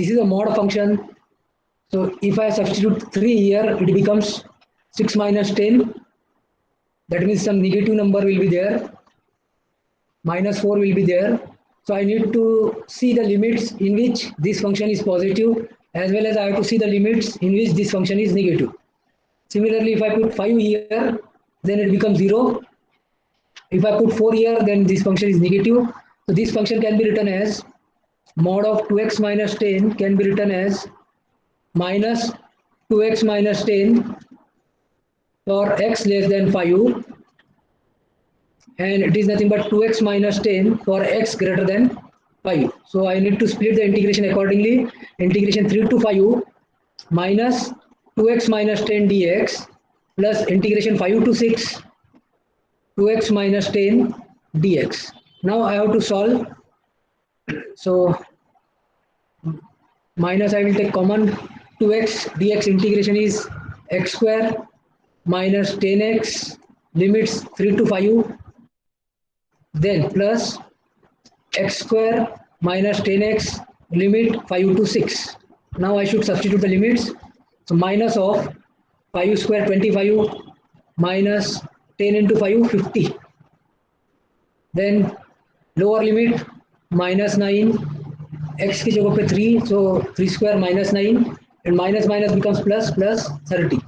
This is a mod function. So if I substitute 3 here, it becomes 6 minus 10. That means some negative number will be there. Minus 4 will be there. So I need to see the limits in which this function is positive, as well as I have to see the limits in which this function is negative. Similarly, if I put 5 here, then it becomes 0. If I put 4 here, then this function is negative. So this function can be written as mod of 2x minus 10 can be written as minus 2x minus 10 for x less than 5, and it is nothing but 2x minus 10 for x greater than 5. So I need to split the integration accordingly. Integration 3 to 5 minus 2x minus 10 dx plus integration 5 to 6 2x minus 10 dx. Now I have to solve. So minus I will take common, 2x dx integration is x square minus 10x limits 3 to 5, then plus x square minus 10x limit 5 to 6. Now I should substitute the limits. So minus of 5 square 25 minus 10 into 5 50. Then lower limit minus 9, x की जगह पे 3, so 3 square minus 9, and minus minus becomes plus 30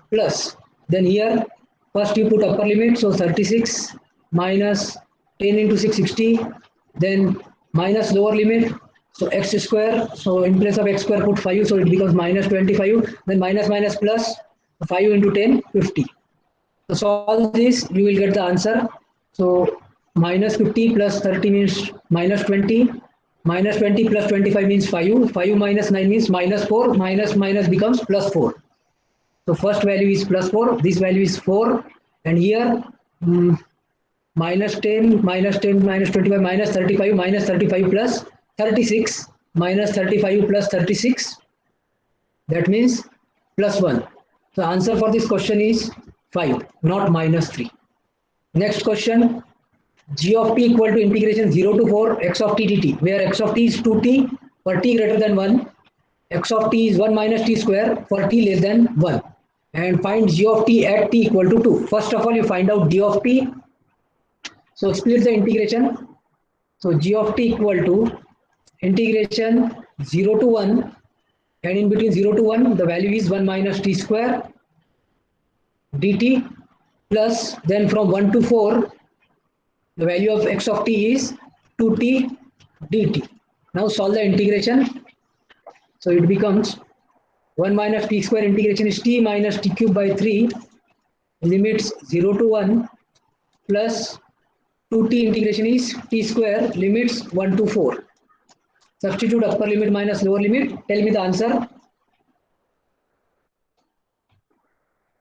plus. Then here first you put upper limit, so 36 minus 10 into 6 60, then minus lower limit, so x square, so in place of x square put 5, so it becomes minus 25, then minus minus plus 5 into 10 50. So solve this, you will get the answer. So minus 50 plus 30 means minus 20, minus 20 plus 25 means 5, 5 minus 9 means minus 4, minus minus becomes plus 4. So first value is plus 4, this value is 4, and here minus 10, minus 10, minus 25, minus 35, minus 35 plus 36, minus 35 plus 36, that means plus 1. So answer for this question is 5, not minus 3. Next question, g of t equal to integration 0 to 4 x of t dt, where x of t is 2t for t greater than 1, x of t is 1 minus t square for t less than 1, and find g of t at t equal to 2. First of all, you find out d of t. So split the integration. So g of t equal to integration 0 to 1, and in between 0 to 1 the value is 1 minus t square dt, plus then from 1 to 4 the value of x of t is 2t dt. Now solve the integration. So it becomes 1 minus t square integration is t minus t cube by 3 limits 0 to 1 plus 2t integration is t square limits 1 to 4. Substitute upper limit minus lower limit. Tell me the answer.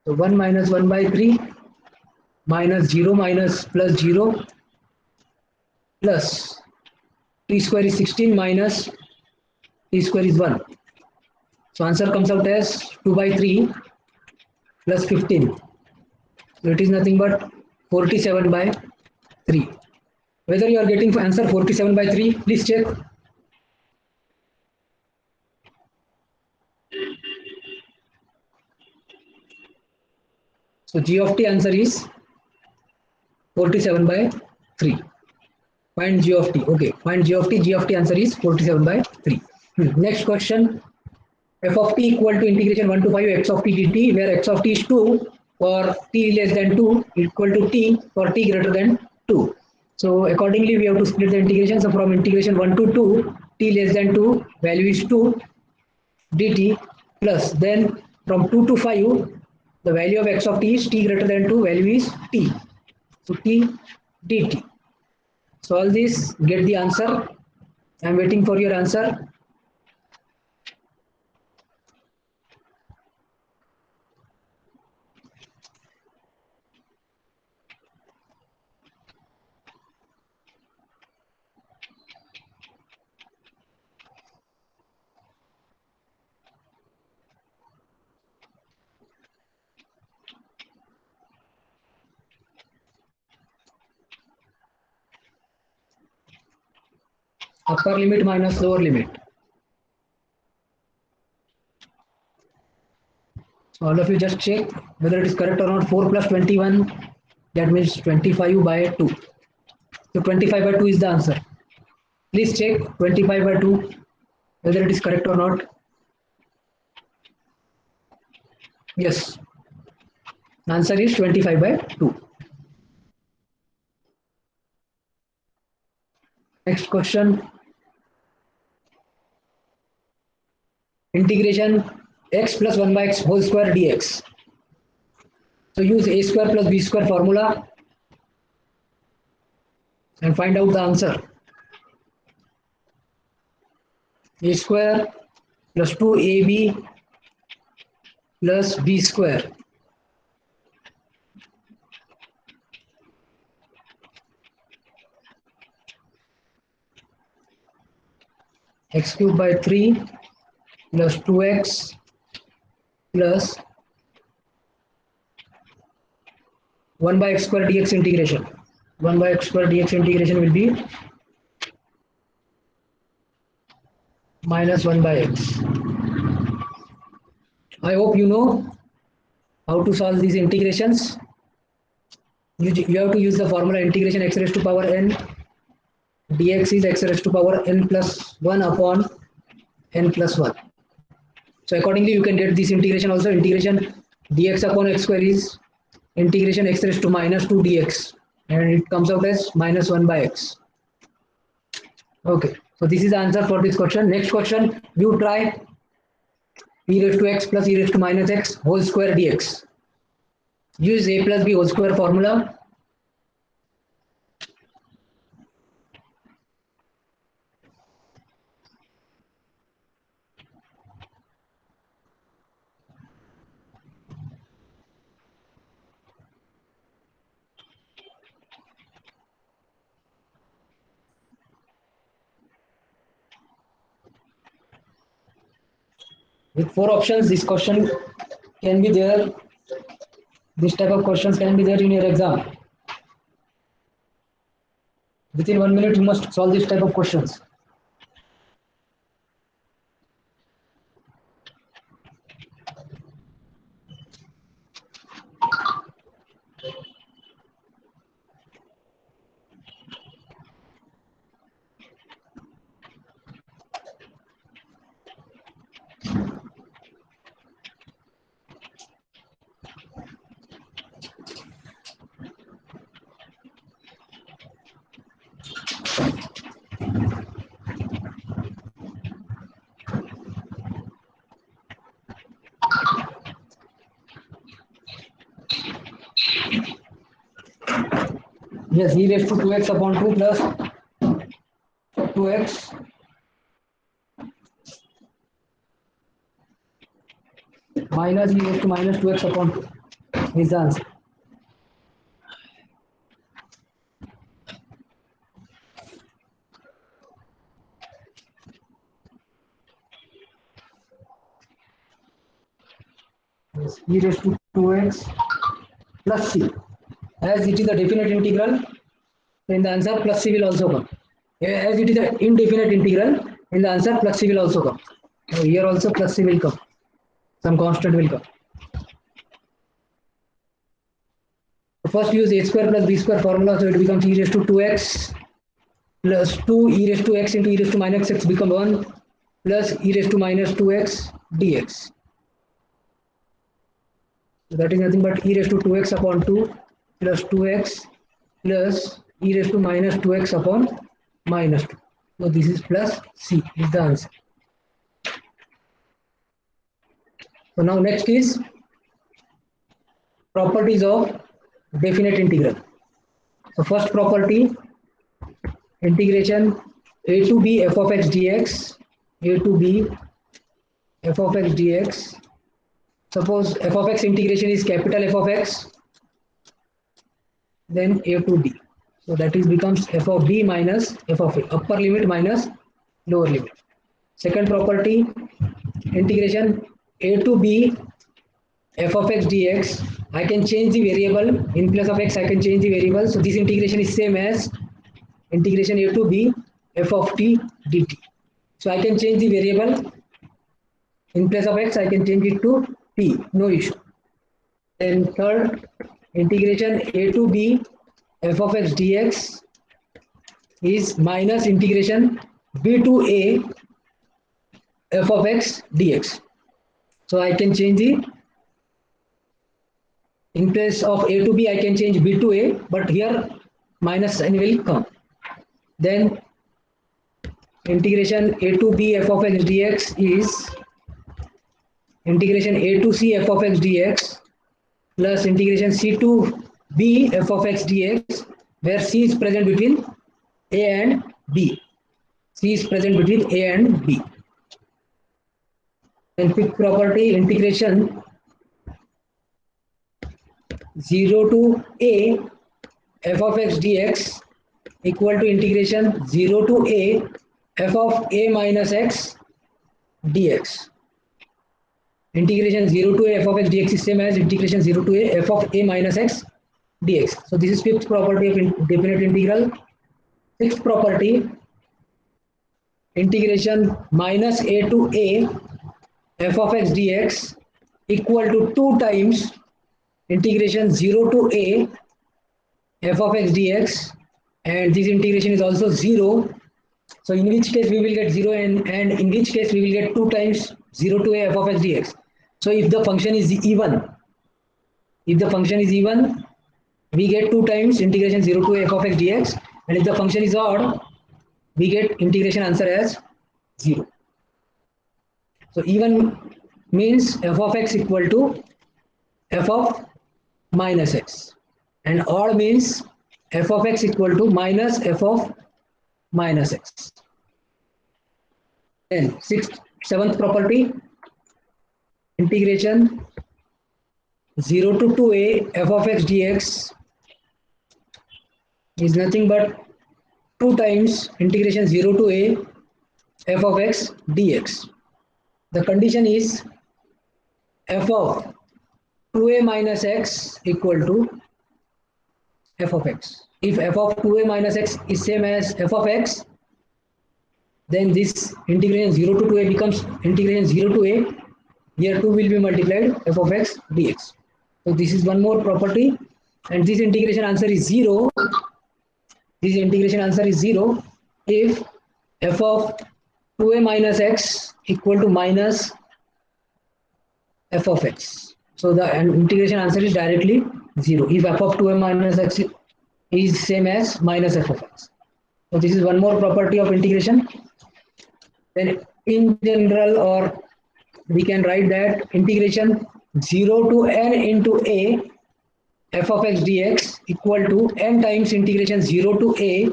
So 1 minus 1 by 3 minus 0 minus plus 0 plus t square is 16 minus t square is 1. So answer comes out as 2 by 3 plus 15. So it is nothing but 47 by 3. Whether you are getting answer 47 by 3, please check. So g of t answer is 47 by 3. Find g of t. Okay, find g of t. G of t answer is 47 by 3. Next question. F of t equal to integration 1 to 5 x of t dt, where x of t is 2 for t less than 2 equal to t for t greater than 2. So accordingly we have to split the integration. So from integration 1 to 2 t less than 2 value is 2 dt, plus then from 2 to 5 the value of x of t is t greater than 2 value is t. So t dt. Solve this, get the answer. I am waiting for your answer. Upper limit minus lower limit. So all of you just check whether it is correct or not. 4 plus 21, that means 25 by 2. So 25 by 2 is the answer. Please check 25 by 2 whether it is correct or not. Yes, answer is 25 by 2. Next question. Integration x plus 1 by x whole square dx. So use a square plus b square formula and find out the answer. A square plus 2ab plus b square x cube by 3 plus 2x plus 1 by x square dx integration. 1 by x square dx integration will be minus 1 by x. I hope you know how to solve these integrations. You have to use the formula integration x raised to power n dx is x raised to power n plus 1 upon n plus 1. So accordingly you can get this integration also. Integration dx upon x square is integration x raised to minus 2 dx and it comes out as minus 1 by x. Okay, so this is the answer for this question. Next question, you try e raised to x plus e raised to minus x whole square dx. Use a plus b whole square formula. With 4 options, this question can be there. This type of questions can be there in your exam. Within 1 minute, you must solve this type of questions. Yes, e raised to 2x upon 2 plus 2x minus e raised to minus 2x upon 2 is the answer. Yes, e raised to 2x plus c. As it is a definite integral, then the answer plus c will also come. As it is an indefinite integral, in the answer plus c will also come. So here also plus c will come. Some constant will come. First use a square plus b square formula, so it becomes e raised to 2x plus 2 e raised to x into e raised to minus x become 1 plus e raised to minus 2x dx. So that is nothing but e raised to 2x upon 2 plus 2x plus e raised to minus 2x upon minus 2. So this is plus c is the answer. So now next is properties of definite integral. So first property, integration a to b f of x dx, a to b f of x dx. Suppose f of x integration is capital F of x, then a to b. So that is becomes f of b minus f of a, upper limit minus lower limit. Second property, integration a to b f of x dx. I can change the variable in place of x. I can change the variable. So this integration is same as integration a to b f of t dt. So I can change the variable in place of x. I can change it to p, no issue. Then third, integration a to b f of x dx is minus integration b to a f of x dx. So I can change the, in place of a to b I can change b to a, but here minus sign will come. Then integration a to b f of x dx is integration a to c f of x dx plus integration c to b f of x dx, where c is present between a and b. C is present between a and b. Then fifth property, integration 0 to a f of x dx equal to integration 0 to a f of a minus x dx. Integration 0 to a f of x dx is same as integration 0 to a f of a minus x dx. So this is fifth property of definite integral. Sixth property, integration minus a to a f of x dx equal to 2 times integration 0 to a f of x dx, and this integration is also 0. So in which case we will get 0, and in which case we will get 2 times 0 to a f of x dx. So if the function is even, we get 2 times integration 0 to a f of x dx, and if the function is odd, we get integration answer as 0. So even means f of x equal to f of minus x, and odd means f of x equal to minus f of minus x. Then seventh property, integration 0 to 2a f of x dx is nothing but 2 times integration 0 to a f of x dx. The condition is f of 2a minus x equal to f of x. If f of 2a minus x is same as f of x, then this integration 0 to 2a becomes integration 0 to a. Here 2 will be multiplied f of x dx. So this is one more property, and this integration answer is 0. This integration answer is 0 if f of 2a minus x equal to minus f of x. So the integration answer is directly 0 if f of 2a minus x is same as minus f of x. So this is one more property of integration. Then in general, or we can write that integration 0 to n into a f of x dx equal to n times integration 0 to a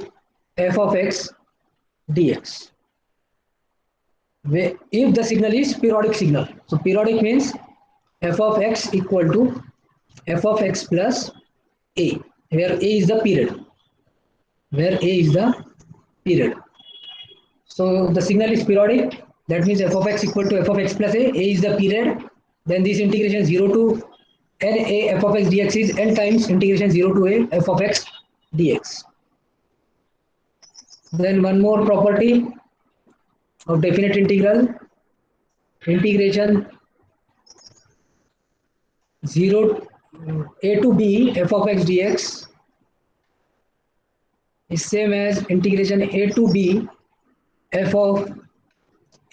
f of x dx. If the signal is periodic signal, so periodic means f of x equal to f of x plus a, where a is the period, So the signal is periodic, that means f of x equal to f of x plus a is the period. Then this integration 0 to n a f of x dx is n times integration 0 to a f of x dx. Then one more property of definite integral, integration 0 a to b f of x dx is same as integration a to b f of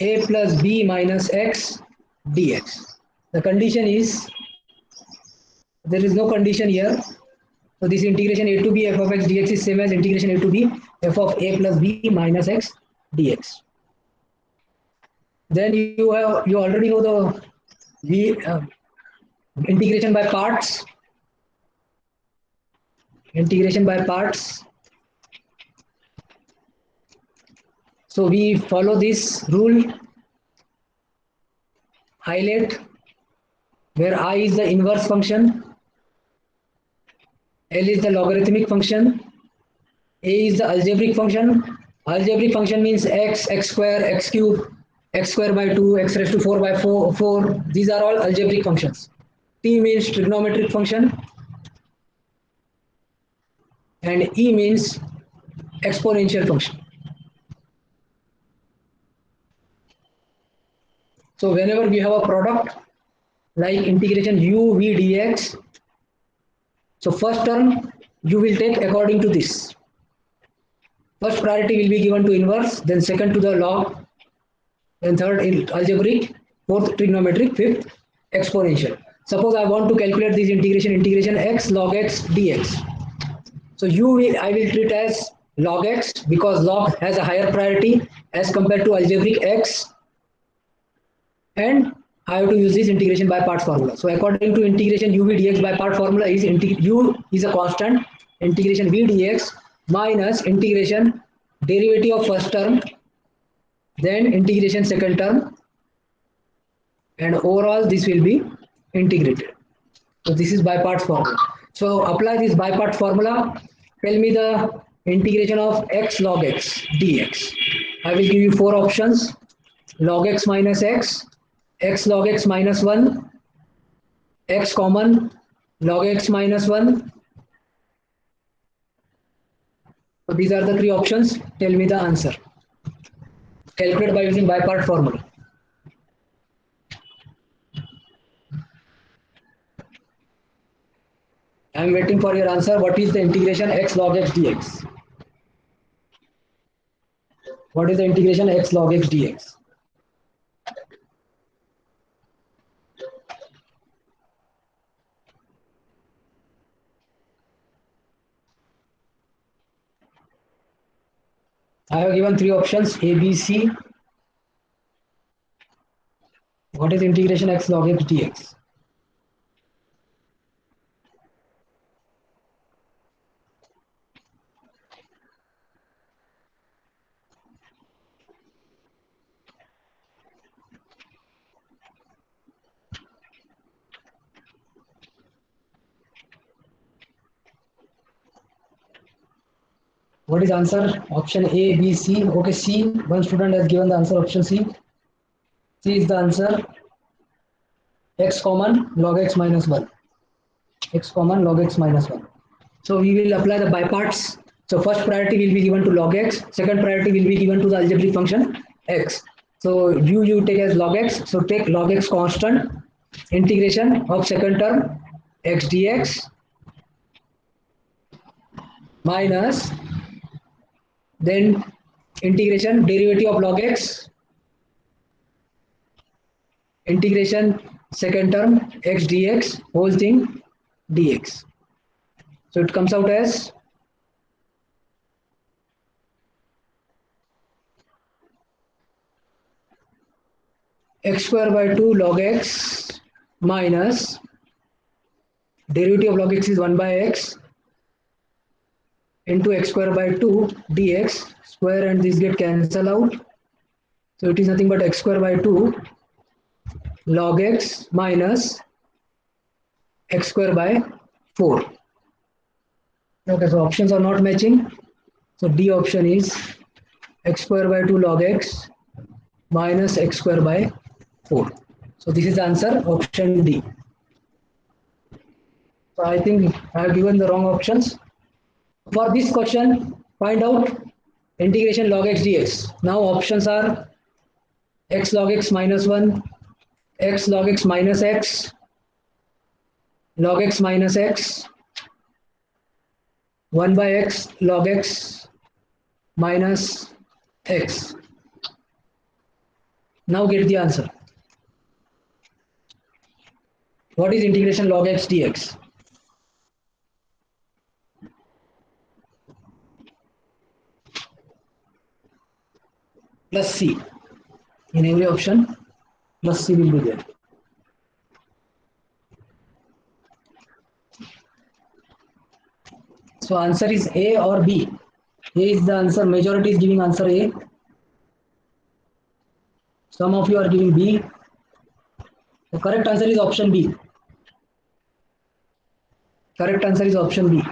a plus b minus x dx. The condition is, there is no condition here. So this integration a to b f of x dx is same as integration a to b f of a plus b minus x dx. Then you already know the integration by parts. Integration by parts. So we follow this rule. Highlight where I is the inverse function, L is the logarithmic function, A is the algebraic function. Algebraic function means x, x square, x cube, x square by 2, x raised to 4 by 4. These are all algebraic functions. T means trigonometric function, and E means exponential function. So whenever we have a product, like integration u v dx. So first term you will take according to this. First priority will be given to inverse, then second to the log, then third in algebraic, fourth trigonometric, fifth exponential. Suppose I want to calculate this integration x log x dx. So I will treat as log x because log has a higher priority as compared to algebraic x, and I have to use this integration by parts formula. So according to integration u v dx by part formula is u is a constant, integration v dx minus integration derivative of first term, then integration second term, and overall this will be integrated. So this is by parts formula. So apply this by part formula. Tell me the integration of x log x dx. I will give you four options: log x minus x log x minus 1, x common, log x minus 1. So these are the three options. Tell me the answer. Calculate by using by part formula. I am waiting for your answer. What is the integration x log x dx? What is the integration x log x dx? I have given three options A, B, C. What is integration x log x dx? What is answer? Option A, B, C. Okay, C. One student has given the answer option C. C is the answer. X common log x minus 1. X common log x minus 1. So we will apply the by parts. So first priority will be given to log x. Second priority will be given to the algebraic function x. So you take as log x. So take log x constant. Integration of second term x dx minus then integration derivative of log x, integration second term x dx, whole thing dx. So it comes out as x square by 2 log x minus derivative of log x is 1 by x into x square by 2 dx, square and this get cancelled out. So it is nothing but x square by 2 log x minus x square by 4. Okay, so options are not matching. So D option is x square by 2 log x minus x square by 4. So this is the answer, option D. So I think I have given the wrong options. For this question, find out integration log x dx. Now options are x log x minus 1, x log x minus x, log x minus x, 1 by x log x minus x. Now get the answer. What is integration log x dx? Plus C. In every option, plus C will be there. So answer is A or B. A is the answer. Majority is giving answer A. Some of you are giving B. The correct answer is option B. Correct answer is option B.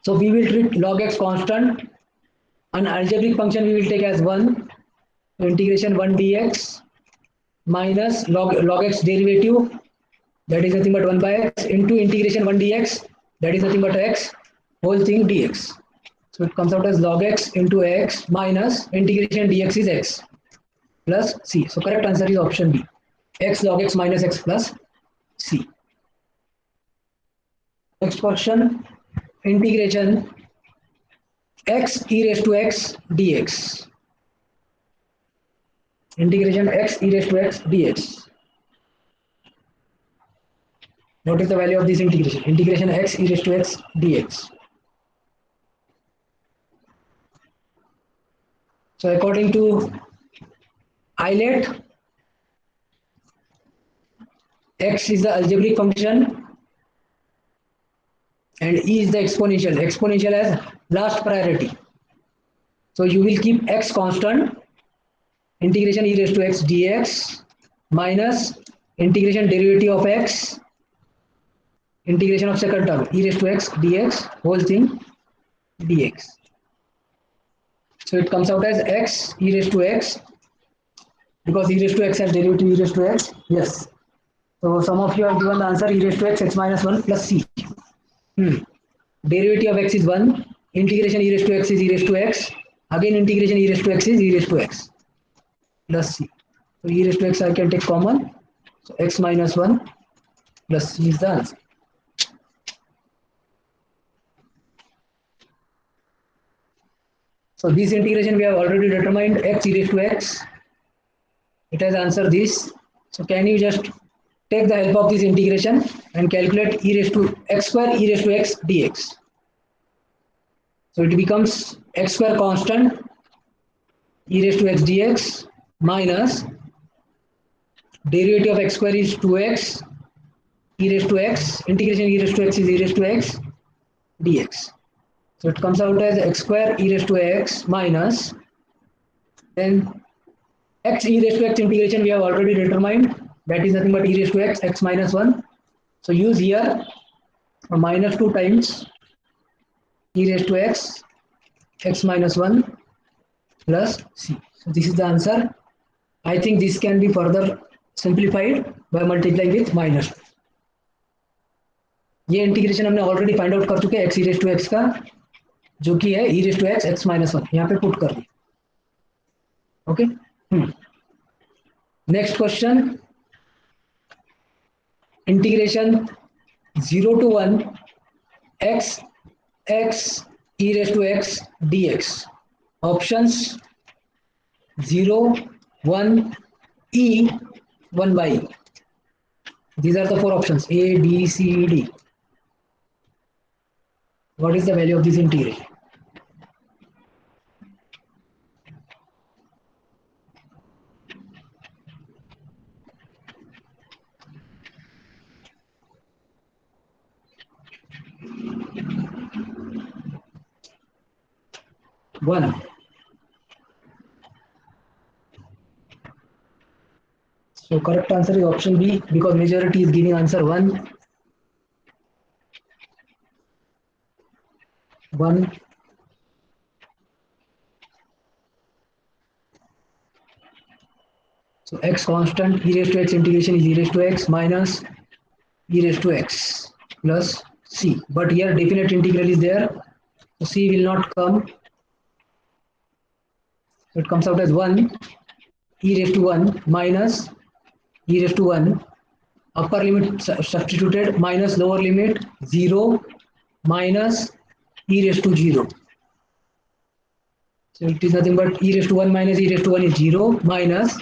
So we will treat log x constant. An algebraic function we will take as 1. So integration 1 dx minus log x derivative, that is nothing but 1 by x, into integration 1 dx, that is nothing but x, whole thing dx. So it comes out as log x into x minus integration dx is x plus C. So correct answer is option B. X log x minus x plus Next question, integration x e raised to x dx. Integration x e raised to x dx. What is the value of this integration? Integration x e raised to x dx. So according to Eilert, x is the algebraic function and e is the exponential. Exponential has last priority. So you will keep x constant, integration e raised to x dx minus integration derivative of x, integration of second term e raised to x dx whole thing dx. So it comes out as x e raised to x, because e raised to x has derivative e raised to x. Yes. So some of you have given the answer e raised to x minus 1 plus c. Derivative of x is 1. Integration e raised to x is e raised to x. Again integration e raised to x is e raised to x plus c. So e raised to x I can take common. So x minus 1 plus c is the answer. So this integration we have already determined x e raised to x. It has answered this. So can you just take the help of this integration and calculate e raised to x square e raised to x dx. So it becomes x square constant e raised to x dx minus derivative of x square is 2x e raised to x, integration e raised to x is e raised to x dx. So it comes out as x square e raised to x minus, then x e raised to x integration we have already determined, that is nothing but e raised to x minus 1. So use here minus 2 times e raised to x minus 1 plus c. So this is the answer. I think this can be further simplified by multiplying with minus. ये integration हमने already find out कर चुके हैं x e raised to x का, जो कि है e raised to x minus 1, यहाँ पे पुट कर दी. Okay. Next question, integration 0 to 1 x e raised to x dx. Options 0, 1, e, 1 by e. These are the 4 options A, B, C, D. What is the value of this integration? One. So correct answer is option B, because majority is giving answer 1. 1. So x constant e raised to x integration is e raised to x minus e raised to x plus c. But here definite integral is there, so c will not come. So it comes out as 1 e raised to 1 minus e raised to 1. Upper limit substituted minus lower limit 0 minus e raised to 0. So it is nothing but e raised to 1 minus e raised to 1 is 0 minus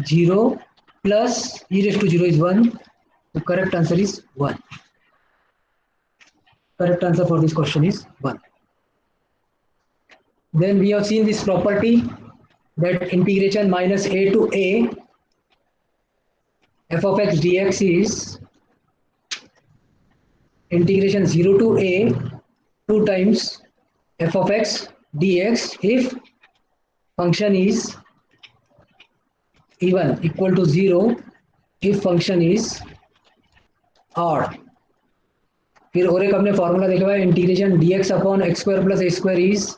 0 plus e raised to 0 is 1. The correct answer is 1. Correct answer for this question is 1. Then we have seen this property that integration minus a to a f of x dx is integration 0 to a 2 times f of x dx if function is even equal to 0, if function is odd. फिर और एक हमने formula देखा हुआ है, integration dx upon x square plus a square is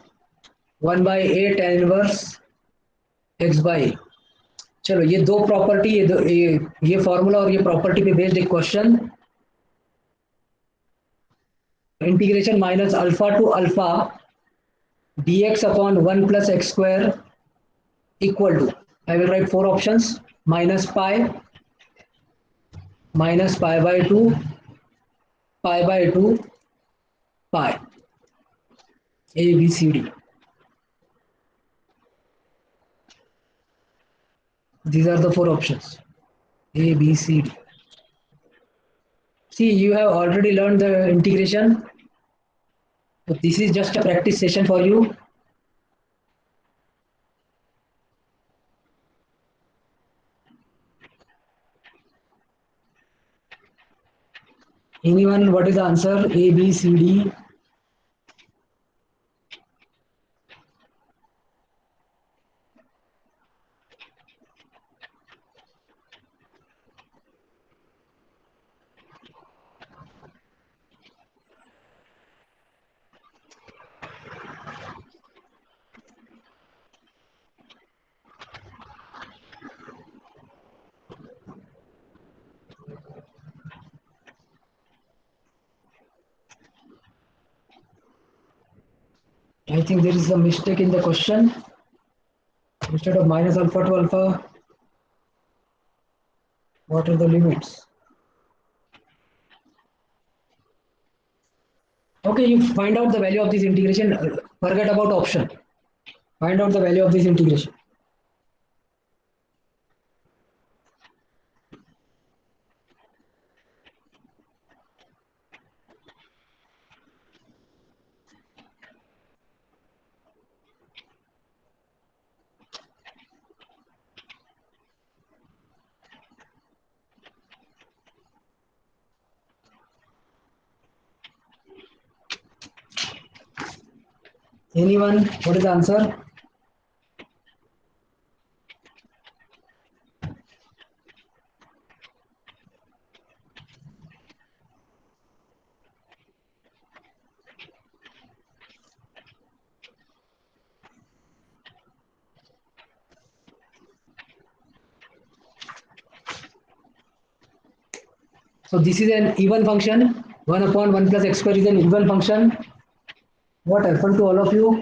1 by a tan inverse x by. चलो ये दो प्रॉपर्टी, ये फॉर्मूला और ये प्रॉपर्टी पे बेस्ड एक question. Integration minus alpha two alpha dx upon 1 plus x square equal to, I will write 4 options, minus pi by 2, pi by 2 pi. A, B, C, D. These are the four options. A, B, C, D. See, you have already learned the integration. So this is just a practice session for you. Anyone, what is the answer? A, B, C, D. I think there is a mistake in the question. Instead of minus alpha to alpha, what are the limits? Okay, you find out the value of this integration. Forget about option. Find out the value of this integration. Anyone? What is the answer? So this is an even function. 1 upon 1 plus x square is an even function. What happened to all of you?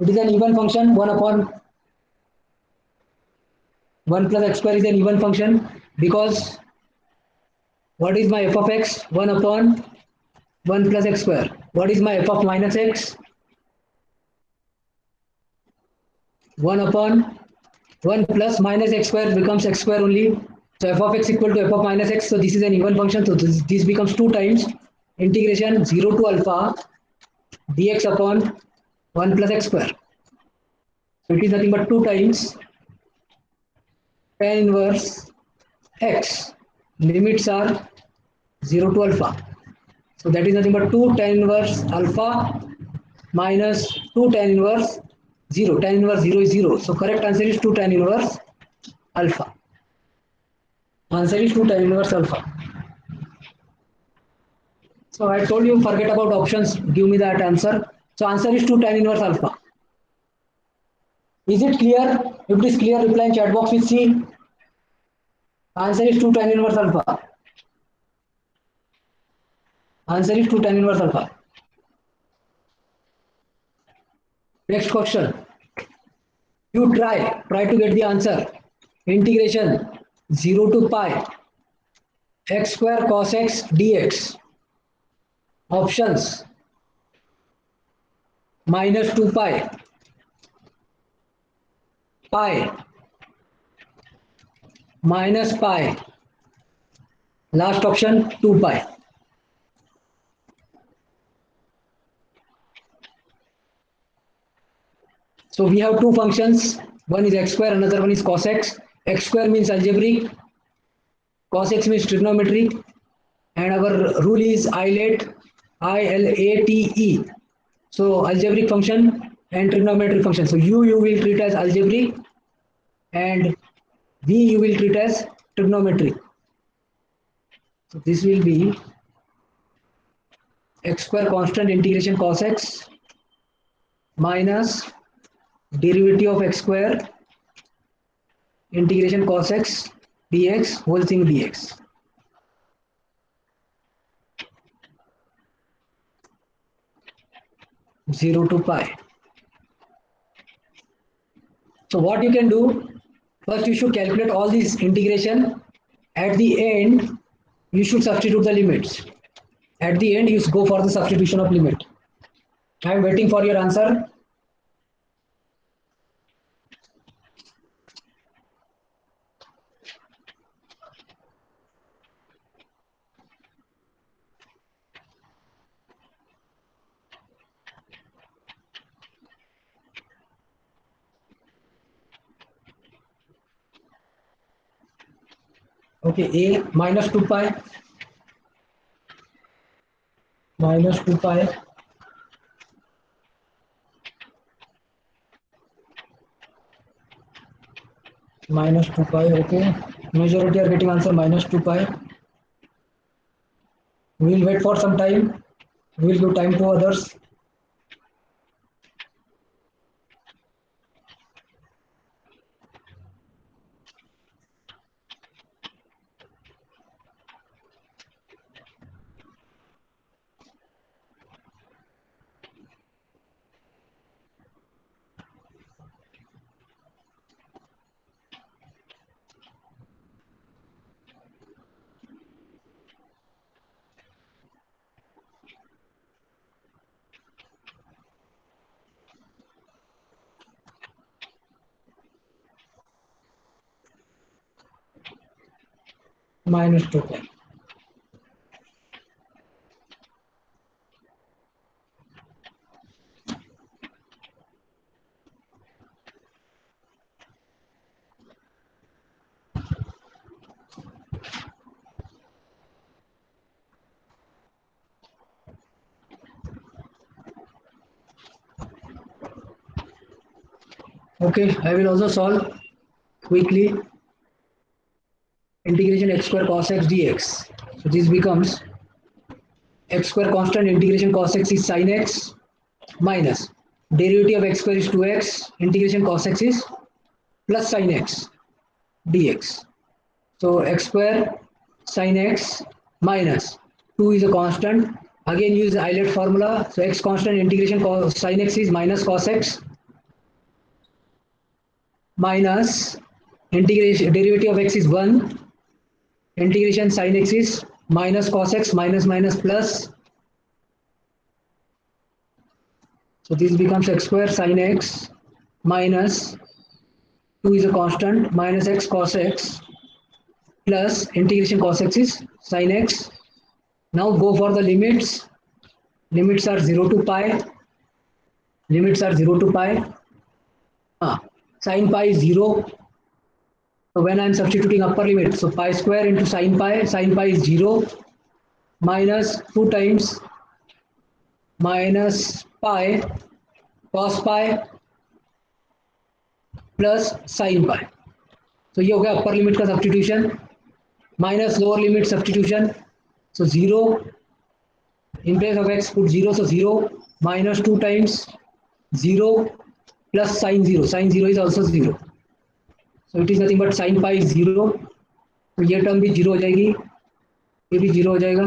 It is an even function. 1 upon 1 plus x square is an even function because what is my f of x? 1 upon 1 plus x square. What is my f of minus x? 1 upon 1 plus minus x square becomes x square only. So f of x equal to f of minus x. So this is an even function. So this becomes 2 times integration 0 to alpha dx upon 1 plus x square. So it is nothing but 2 times tan inverse x. Limits are 0 to alpha. So that is nothing but 2 tan inverse alpha minus 2 tan inverse 0. Tan inverse 0 is 0. So correct answer is 2 tan inverse alpha. Answer is 2 tan inverse alpha. So I told you forget about options. Give me that answer. So answer is 2 tan inverse alpha. Is it clear? If it is clear, reply in chat box with C. Answer is 2 tan inverse alpha. Answer is 2 tan inverse alpha. Next question. You try to get the answer. Integration 0 to pi x square cos x dx. Options minus 2 pi, pi, minus pi. Last option 2 pi. So we have two functions. One is x square, another one is cos x. X square means algebraic, cos x means trigonometric, and our rule is ILATE, ILATE. So algebraic function and trigonometric function. So you will treat as algebraic and V you will treat as trigonometric. So this will be x square constant integration cos x minus derivative of x square integration cos x dx whole thing dx. Zero to pi. So what you can do, first you should calculate all this integration. At the end, you should substitute the limits. At the end, you go for the substitution of limit. I am waiting for your answer. Okay, a minus 2 pi minus 2 pi minus 2 pi. Okay, majority are getting answer minus 2 pi. We will wait for some time. We will give time to others. Minus 2 pi. Okay, I will also solve quickly. Integration x square cos x dx. So this becomes x square constant, integration cos x is sin x, minus derivative of x square is 2x, integration cos x is plus sin x dx. So x square sin x minus 2 is a constant. Again use the Euler formula. So x constant, integration cos sin x is minus cos x minus integration derivative of x is 1, integration sin x is minus cos x minus minus plus. So this becomes x square sin x minus 2 is a constant minus x cos x plus integration cos x is sin x. Now go for the limits. Limits are 0 to pi. Limits are 0 to pi. Sin pi is 0. So when I am substituting upper limit, so pi square into sin pi is 0 minus 2 times minus pi cos pi plus sin pi. So ये हो गया upper limit का substitution minus lower limit substitution. So 0 in place of x put 0, so 0 minus 2 times 0 plus sin 0. Sin 0 is also 0. So it is nothing but sin pi is 0. तो ये term भी 0 हो जाएगी, ये भी 0 हो जाएगा.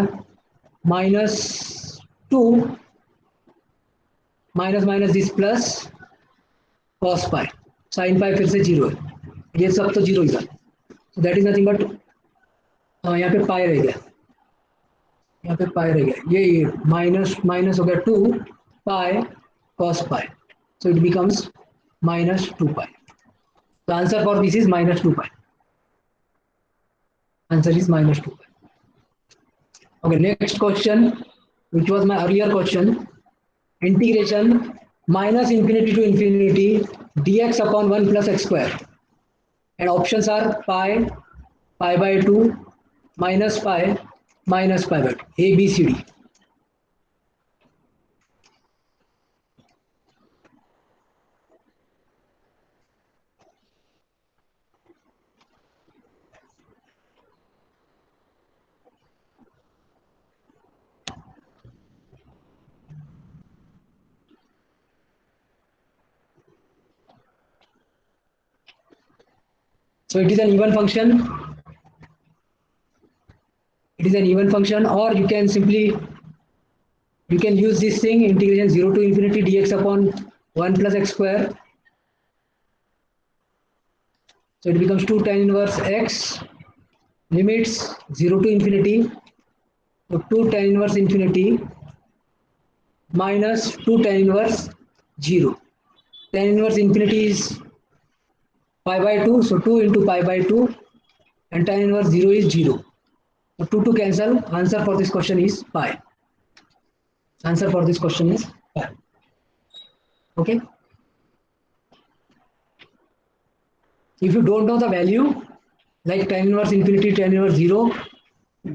Minus 2 minus minus this plus cos pi. sin pi फिर से 0 है. ये सब तो 0 ही था. So that is nothing but यहाँ पे पाई रह गया, यहाँ पे पाई रह गया, ये माइनस माइनस हो गया 2 पाई cos pi. So it becomes minus 2 pi. The answer for this is minus 2 pi. Answer is minus 2 pi. Okay, next question, which was my earlier question. Integration minus infinity to infinity dx upon 1 plus x square. And options are pi, pi by 2, minus pi by 2. A, B, C, D. So it is an even function. It is an even function, or you can simply use this thing, integration 0 to infinity dx upon 1 plus x square. So it becomes 2 tan inverse x, limits 0 to infinity So 2 tan inverse infinity minus 2 tan inverse 0. Tan inverse infinity is pi by 2, so 2 into pi by 2, and tan inverse 0 is 0. So 2 to cancel, answer for this question is pi. Answer for this question is pi. Okay. If you don't know the value, like tan inverse infinity, tan inverse 0,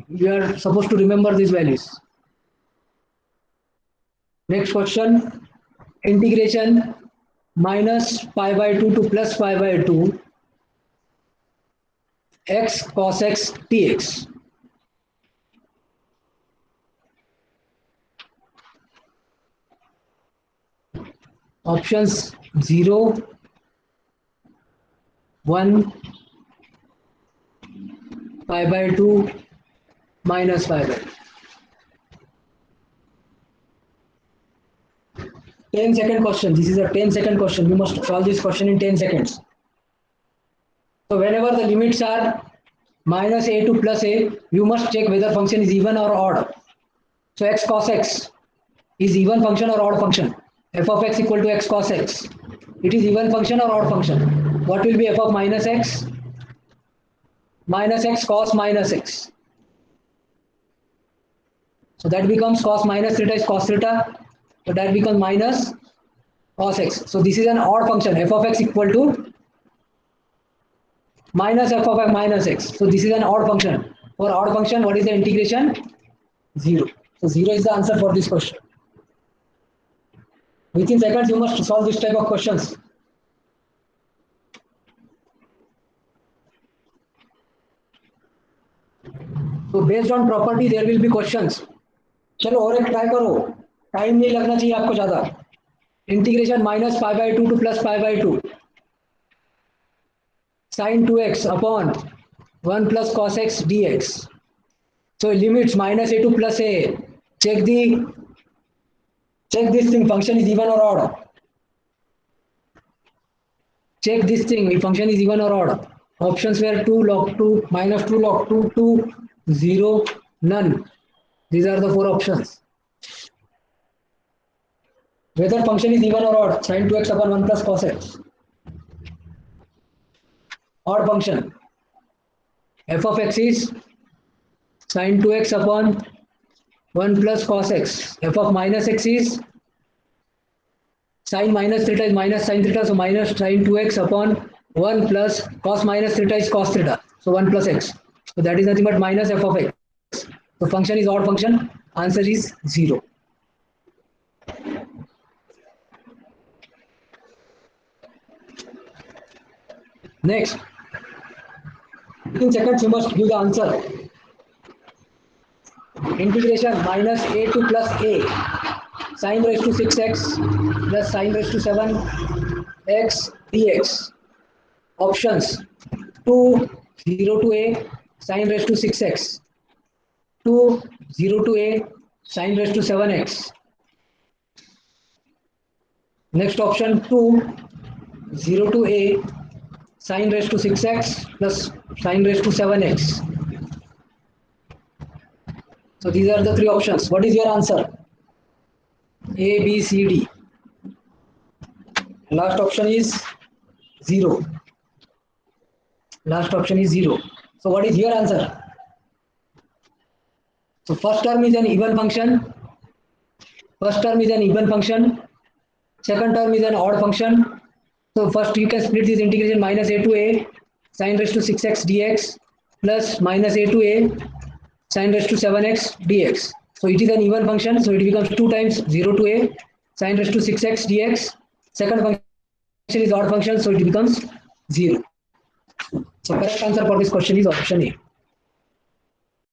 you are supposed to remember these values. Next question, integration minus pi by 2 to plus pi by 2 x cos x dx. Options 0, 1, pi by 2, minus pi by 2. 10-second question. This is a 10-second question. You must solve this question in 10 seconds. So whenever the limits are minus a to plus a, you must check whether function is even or odd. So x cos x is even function or odd function. F of x equal to x cos x. It is even function or odd function. What will be f of minus x? Minus x cos minus x. So that becomes cos minus theta is cos theta. So that becomes minus cos x. So this is an odd function. F of x equal to minus f of x minus x. So this is an odd function. For odd function, what is the integration? 0. So 0 is the answer for this question. Within seconds, you must solve this type of questions. So based on property, there will be questions. चलो और एक try करो, time नहीं लगना चाहिए आपको ज्यादा. Integration minus pi by 2 two plus pi by 2 sin 2x upon 1 plus cos x dx. So limits minus a to plus a. Check this thing, function is even or odd. Check this thing, if function is even or odd. Options were 2 log 2, minus 2 log 2, 2, 0, none. These are the 4 options. Whether function is even or odd, sin 2x upon 1 plus cos x. Odd function. F of x is sin 2x upon 1 plus cos x. F of minus x is sin minus theta is minus sin theta, so minus sin 2x upon 1 plus cos minus theta is cos theta, so 1 plus x. So that is nothing but minus f of x. So function is odd function, answer is 0. Next, in seconds you must give the answer. Integration minus a to plus a sin raised to 6x plus sin raised to 7x dx. Options 2, 0 to a sin raised to 6x, 2, 0 to a sin raised to 7x. Next option 2, 0 to a sin raised to 6x plus sin raised to 7x. So these are the 3 options. What is your answer? A, B, C, D. Last option is 0. Last option is 0. So what is your answer? So first term is an even function. First term is an even function. Second term is an odd function. So first you can split this integration minus a to a sin raised to 6x dx plus minus a to a sin raised to 7x dx. So it is an even function, so it becomes 2 times 0 to a sin raised to 6x dx. Second function is odd function, so it becomes 0. So correct answer for this question is option A.